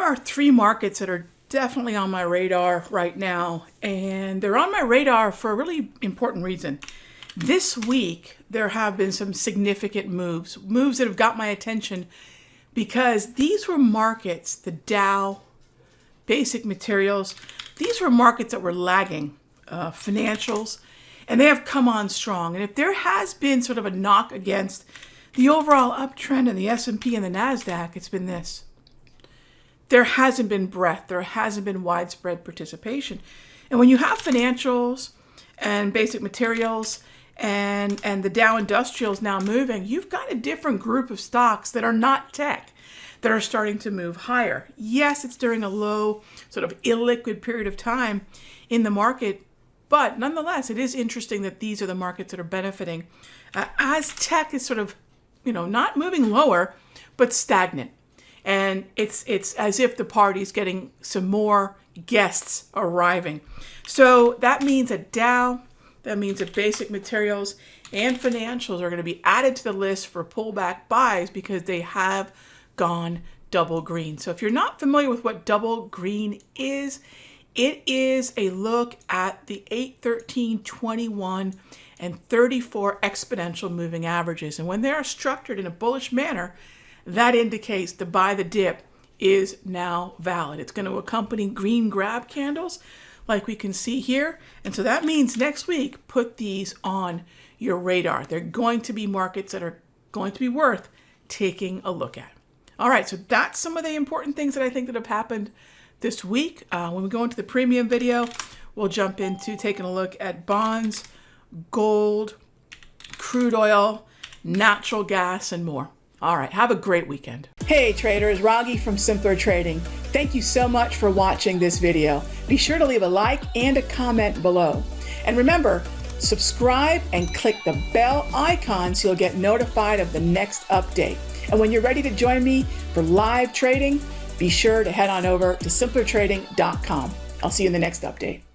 are three markets that are definitely on my radar right now, and they're on my radar for a really important reason. This week, there have been some significant moves that have got my attention because these were markets, the Dow, basic materials, these were markets that were lagging, financials, and they have come on strong. And if there has been sort of a knock against the overall uptrend in the S&P and the NASDAQ, it's been this. There hasn't been breadth, there hasn't been widespread participation. And when you have financials and basic materials and the Dow Industrials now moving, you've got a different group of stocks that are not tech that are starting to move higher. Yes, it's during a low, sort of illiquid period of time in the market, but nonetheless, it is interesting that these are the markets that are benefiting as tech is sort of, not moving lower, but stagnant. And it's as if the party's getting some more guests arriving. So that means that Dow, that means that basic materials and financials are going to be added to the list for pullback buys because they have gone double green. So if you're not familiar with what double green is, it is a look at the 8, 13, 21, and 34 exponential moving averages. And when they are structured in a bullish manner, that indicates the buy the dip is now valid. It's going to accompany green grab candles like we can see here. And so that means next week, put these on your radar. They're going to be markets that are going to be worth taking a look at. All right, so that's some of the important things that I think that have happened this week. When we go into the premium video, we'll jump into taking a look at bonds, gold, crude oil, natural gas, and more. All right, have a great weekend. Hey traders, Raghee from Simpler Trading. Thank you so much for watching this video. Be sure to leave a like and a comment below. And remember, subscribe and click the bell icon so you'll get notified of the next update. And when you're ready to join me for live trading, be sure to head on over to simplertrading.com. I'll see you in the next update.